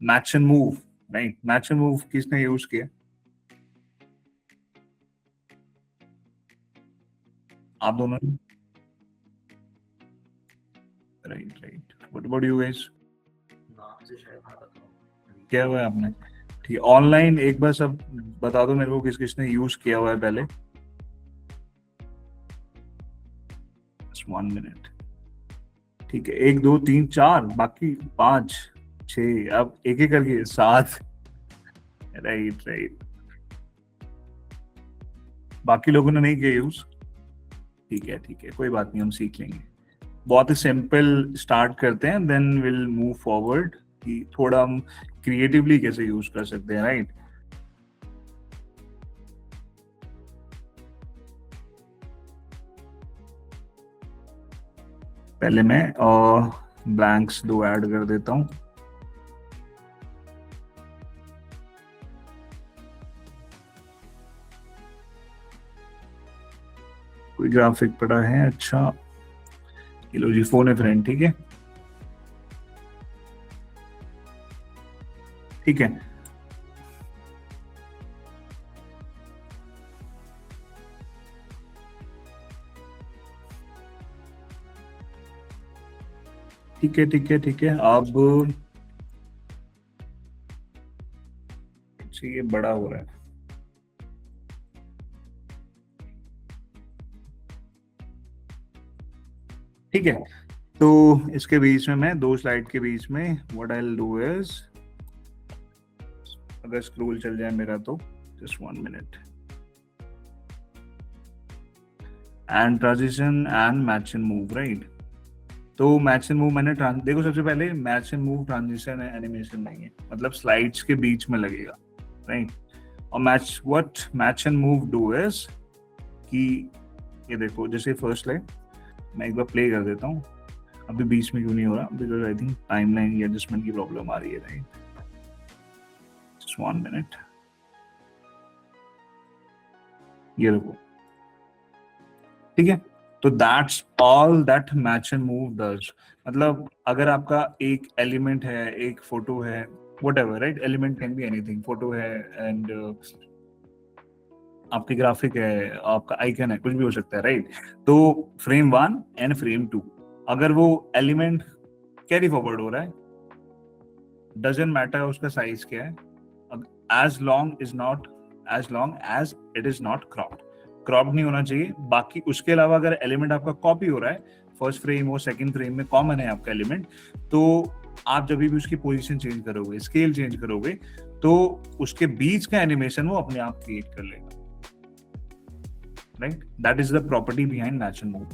Match and move, right? Match and move किसने use किया? आप दोनों ने? Right right, what about you guys? क्या हुआ है आपने? ठीक है, ऑनलाइन एक बार सब बता दो मेरे को, किस किसने यूज किया हुआ है पहले। 1 मिनट। ठीक है, 1 2 3 4, बाकी 5 6, अब एक एक करके 7। राइट राइट, बाकी लोगों ने नहीं किया यूज। ठीक है, कोई बात नहीं, हम सीख लेंगे। बहुत ही सिंपल स्टार्ट करते हैं, देन विल मूव फॉरवर्ड कि थोड़ा हम क्रिएटिवली कैसे यूज कर सकते हैं, राइट? पहले मैं ब्लैंक्स 2 ऐड कर देता हूँ। कोई ग्राफिक पड़ा है? अच्छा, ये लो जी, फोन है फ्रेंड। ठीक है, ठीक है। ठीक है, अब अच्छा, ये बड़ा हो रहा है। ठीक है, तो इसके बीच में मैं दो स्लाइड के बीच में what I will do is, अगर स्क्रोल चल जाए मेरा तो just 1 minute, and transition and match and move, right? तो मैच एंड मूव मैंने देखो, सबसे पहले मैच एंड मूव ट्रांजिशन है, एनिमेशन नहीं है, मतलब स्लाइड्स के बीच में लगेगा, राइट? और match and move do is कि ये देखो, जैसे फर्स्ट स्लाइड मैं एक बार प्ले कर देता हूँ। अभी बीच में क्यों नहीं हो रहा? बिकॉज आई थिंक टाइमलाइन की एडजस्टमेंट की प्रॉब्लम आ रही है, राइट? जस्ट 1 मिनट, ये देखो। ठीक है, तो that's all that match and move does. मतलब अगर आपका एक एलिमेंट है, एक फोटो है, what ever, right? Element can be anything, photo है एंड आपकी ग्राफिक है, आपका आइकन है, कुछ भी हो सकता है, राइट? तो frame 1 एंड frame 2, अगर वो एलिमेंट कैरी फॉरवर्ड हो रहा है, डजेंट मैटर उसका साइज क्या है, as long as it is not cropped नहीं होना चाहिए। बाकी उसके अलावा अगर एलिमेंट आपका कॉपी हो रहा है, फर्स्ट फ्रेम हो सेकंड फ्रेम में कॉमन है आपका एलिमेंट, तो आप जब भी उसकी पोजीशन चेंज करोगे, स्केल चेंज करोगे, तो उसके बीच का एनिमेशन वो अपने आप क्रिएट कर लेगा, right? That is the property behind match and move.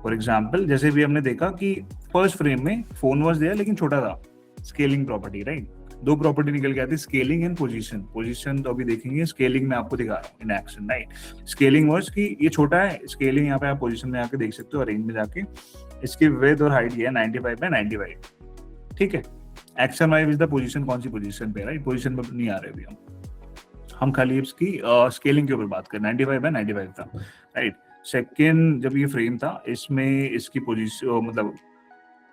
For example, जैसे भी हमने देखा कि फर्स्ट फ्रेम में फोन वॉज दिया लेकिन छोटा था, स्केलिंग प्रॉपर्टी, राइट? दो प्रॉपर्टी निकल के आती, स्केलिंग एंड पोजीशन तो अभी देखेंगे, स्केलिंग में आपको दिखा रहा हूँ in action, right? Scaling was कि ये छोटा है, स्केलिंग यहाँ पे आप पोजीशन में आके देख सकते हो, रेंज में जाके इसकी विड्थ और हाइट ये है 95 बाय 95। ठीक है, action wise is the position, कौन सी पोजीशन पे, राइट? पोजीशन पे नहीं आ रहे अभी हम खाली इसकी स्केलिंग के ऊपर बात करें। 95 बाय 95 था, राइट? सेकेंड जब ये फ्रेम था, इसमें इसकी पोजीशन मतलब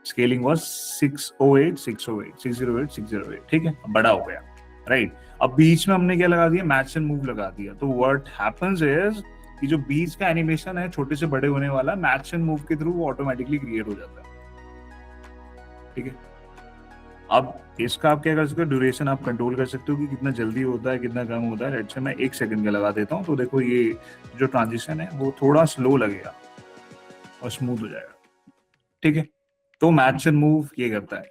स्केलिंग वाज 608 608 608 608। ठीक है, बड़ा हो गया, राइट? अब बीच में हमने क्या लगा दिया? मैच एंड मूव लगा दिया। तो व्हाट हैपेंस इज कि जो बीच का एनिमेशन है छोटे से बड़े होने वाला, मैच एंड मूव के थ्रू वो ऑटोमेटिकली क्रिएट हो जाता है। ठीक है, अब इसका आप क्या कर सकते हो? ड्यूरेशन आप कंट्रोल कर सकते हो कि कितना जल्दी होता है, कितना कम होता है। अच्छा, मैं 1 सेकंड का लगा देता हूँ, तो देखो ये जो ट्रांजिशन है वो थोड़ा स्लो लगेगा और स्मूथ हो जाएगा। ठीक है, तो मैच एंड मूव ये करता है।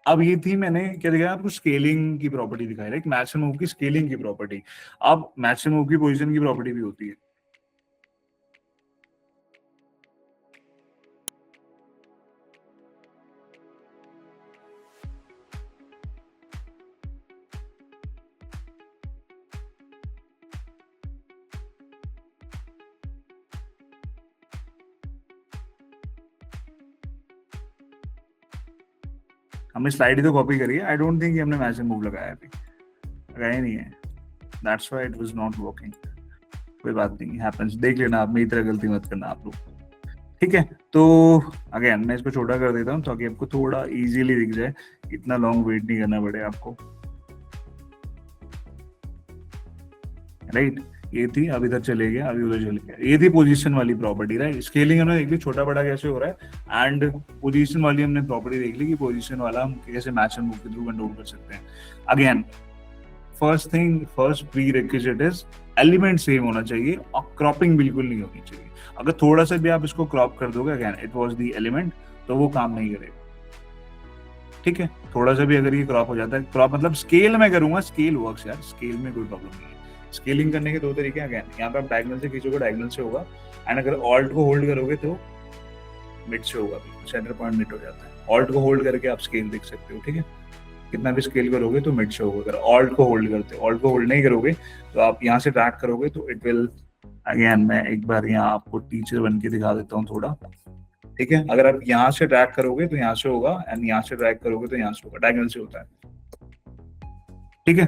अब ये थी, मैंने क्या दिखाया आपको? स्केलिंग की प्रॉपर्टी दिखाई, राइट? मैच एंड मूव की स्केलिंग की प्रॉपर्टी। अब मैच एंड मूव की पोजीशन की प्रॉपर्टी भी होती है। हमने स्लाइड ही तो कॉपी करी है, आई डोंट थिंक हमने मैच एंड मूव लगाया अभी, लगाया नहीं है। That's why it was not working. कोई बात नहीं, हैपेंस। देख लेना आप, मेरी तरह गलती मत करना आप लोग। ठीक है, तो अगेन मैं इसको छोटा कर देता हूँ ताकि आपको थोड़ा इजीली दिख जाए, इतना लॉन्ग वेट नहीं करना पड़े आपको, राइट। ये थी, अब इधर चले गया, अभी उधर चले गया, ये थी पोजीशन वाली प्रॉपर्टी, राइट। स्केलिंग हमने देख ली छोटा बड़ा कैसे हो रहा है, एंड पोजीशन वाली हमने प्रॉपर्टी देख ली कि पोजीशन वाला हम कैसे मैच एंड मूव के थ्रू कंट्रोल कर सकते हैं। Again first pre requisite is element same होना चाहिए और क्रॉपिंग बिल्कुल नहीं होनी चाहिए। अगर थोड़ा सा भी आप इसको क्रॉप कर दोगे, again it was the element, तो वो काम नहीं करेगा, ठीक है। थोड़ा सा भी अगर ये क्रॉप हो जाता है, क्रॉप मतलब स्केल में करूंगा, स्केल वर्क्स यार, स्केल में कोई प्रॉब्लम नहीं है। स्केलिंग करने के दो तरीके हैं, अगेन यहाँ पे आप डायगोनल से खींचोगे, डायगोनल से होगा, एंड अगर ऑल्ट को होल्ड करोगे तो मिड से होगा, सेंटर पॉइंट मिड हो जाता है। ऑल्ट को होल्ड करके आप स्केल देख सकते हो, ठीक है। कितना भी स्केल करोगे तो मिड से होगा। अगर ऑल्ट को होल्ड करते हो, ऑल्ट को होल्ड नहीं करोगे तो आप यहाँ से ट्रैक करोगे तो इट विल, अगेन मैं एक बार यहाँ आपको टीचर बन के दिखा देता हूँ थोड़ा, ठीक है। अगर आप यहाँ से ट्रैक करोगे तो यहाँ से होगा, एंड यहाँ से ट्रैक करोगे तो यहाँ से होगा, डायगोनल से होता है, ठीक है।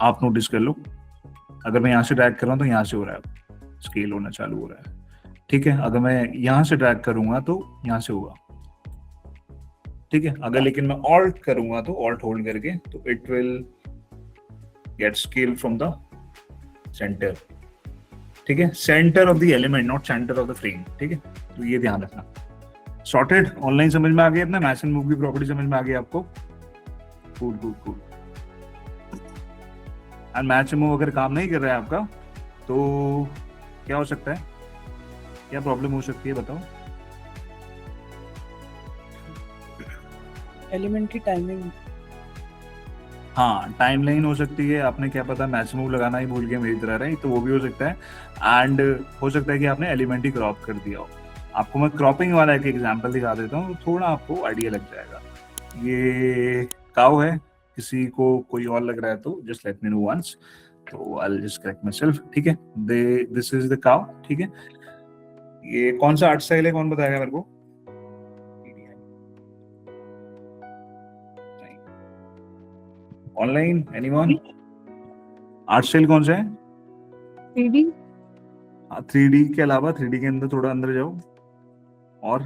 आप नोटिस कर लो, अगर मैं यहाँ से ट्रैक कर रहा हूँ तो यहाँ से हो रहा है, स्केल होना चालू हो रहा है, ठीक है। अगर मैं यहाँ से ट्रैक करूंगा तो यहाँ से होगा, ठीक है। अगर लेकिन मैं ऑल्ट करूंगा तो ऑल्ट होल्ड करके, तो it will get scale from the centre, ठीक है। Centre of the element, not centre of the frame, ठीक है। तो ये ध्यान रखना। सॉर्टेड, ऑनलाइन समझ में आ गया, अपना मैच एंड मूव की प्रॉपर्टी समझ में आ गई आपको, cool cool cool. And match and move अगर काम नहीं कर रहा है आपका तो क्या हो सकता है, क्या प्रॉब्लम हो सकती है बताओ। एलिमेंट की टाइमिंग, हाँ टाइमलाइन हो सकती है, आपने क्या पता मैच मूव लगाना ही भूल गए मेरी तरह, रही तो वो भी हो सकता है। एंड हो सकता है कि आपने एलिमेंट ही क्रॉप कर दिया हो। आपको मैं क्रॉपिंग वाला एक एग्जांपल दिखा देता हूँ, थोड़ा आपको आइडिया लग जाएगा। ये काउ है, किसी को कोई और लग रहा है तो just let me know once, तो I will just correct myself, ठीक है। दिस इज द काउ, ठीक है। ये कौन सा आर्ट स्टाइल है, कौन बताएगा मेरे को। ऑनलाइन एनीवन, आर्ट स्टाइल कौन सा है। 3D, 3D के अलावा, 3D के अंदर थोड़ा अंदर जाओ, और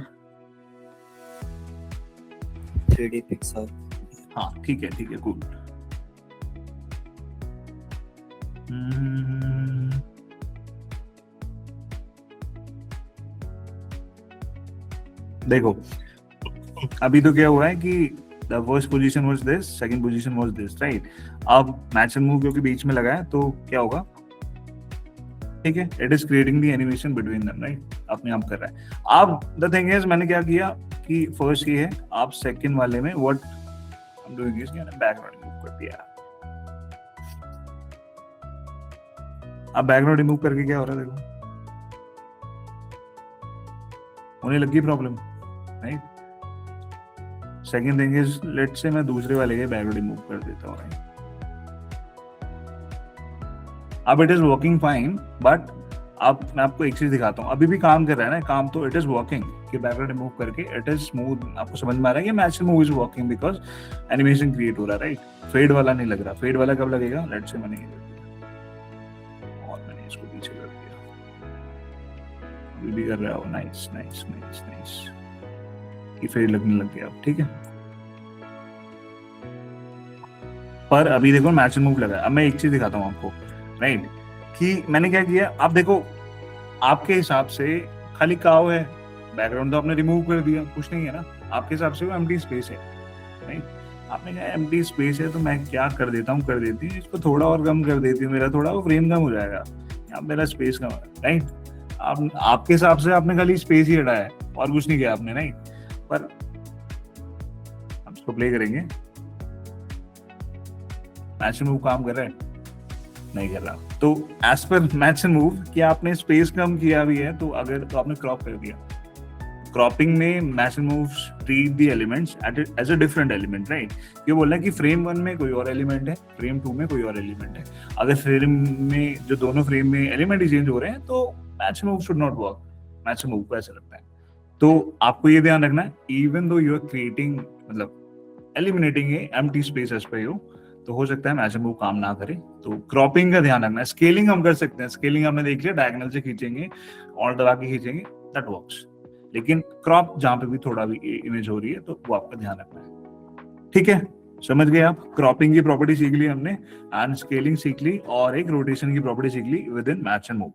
3D पिक्सल। हाँ ठीक है कूल। देखो अभी तो क्या हुआ है कि the first position was this, second position was this, right. अब मैच एंड मूव क्योंकि बीच में लगा है तो क्या होगा, ठीक है। It is creating the animation between them, right, अपने आप कर रहा है। अब द थिंग इज, मैंने क्या किया कि फर्स्ट ये है, आप सेकंड वाले में what I am doing is मैंने बैकग्राउंड रिमूव कर दिया। अब बैकग्राउंड रिमूव करके क्या हो रहा है, देखो होने लगी problem, right. Second thing is, let's say मैं दूसरे वाले के बैकग्राउंड रिमूव कर देता हूँ, राइट। अब it is working fine, but अब मैं आपको एक चीज दिखाता हूँ, अभी भी काम कर रहा है ना काम, तो इट इज वर्किंग कि बैकग्राउंड रिमूव करके इट इज स्मूथ। आपको समझ में आ रहा है कि match move is working because animation create हो रहा है, राइट। फेड वाला नहीं लग रहा, फेड वाला कब लगेगा, लेट्स से मैंने ये कर दिया और मैंने इसको पीछे कर दिया, अभी भी कर रहा हो, नाइस नाइस नाइस नाइस, ये फेड लगने लग गया, ठीक है। पर अभी देखो मैच मूव लगा। अब मैं एक चीज दिखाता हूँ आपको, राइट, कि मैंने क्या किया। आप देखो आपके हिसाब से खाली काव है, बैकग्राउंड तो आपने रिमूव कर दिया, कुछ नहीं है ना, आपके हिसाब से वो एम्प्टी स्पेस है, राइट। आपने कहा एम्प्टी स्पेस है तो मैं क्या कर देता हूँ, कर देती हूँ इसको थोड़ा और कम कर देती हूँ, मेरा थोड़ा वो फ्रेम कम हो जाएगा, यहाँ मेरा स्पेस कम है, राइट। आपके हिसाब से आपने खाली स्पेस ही हटाया है और कुछ नहीं किया आपने, राइट। पर हम इसको प्ले करेंगे, मैच मूव काम कर रहा है, नहीं कर रहा। तो as per match and move कि आपने स्पेस कम किया भी है तो अगर तो आपने क्रॉप कर दिया। क्रॉपिंग में match and move treat the elements as a different element, right. ये बोल रहा है कि फ्रेम 1 में कोई और एलिमेंट है, फ्रेम 2 में कोई और एलिमेंट है। अगर फ्रेम में जो दोनों फ्रेम में एलिमेंट ही चेंज हो रहे हैं तो match and move should not work, match and move को ऐसा लगता है। तो आपको ये ध्यान रखना है, even though you are creating मतलब eliminating a empty space as per you, तो हो सकता है मैच एंड मूव काम ना करे। तो क्रॉपिंग का ध्यान रखना है। स्केलिंग हम कर सकते हैं, स्केलिंग हमने देख लिया, डायगोनल से खींचेंगे और दबा के खींचेंगे, दैट वर्क्स। लेकिन क्रॉप जहां पे भी थोड़ा भी इमेज हो रही है तो वो आपका ध्यान रखना है। ठीक है, समझ गए आप? क्रॉपिंग की प्रॉपर्टी सीख ली हमने, एंड स्केलिंग सीख ली, और एक रोटेशन की प्रॉपर्टी सीख ली within match and move.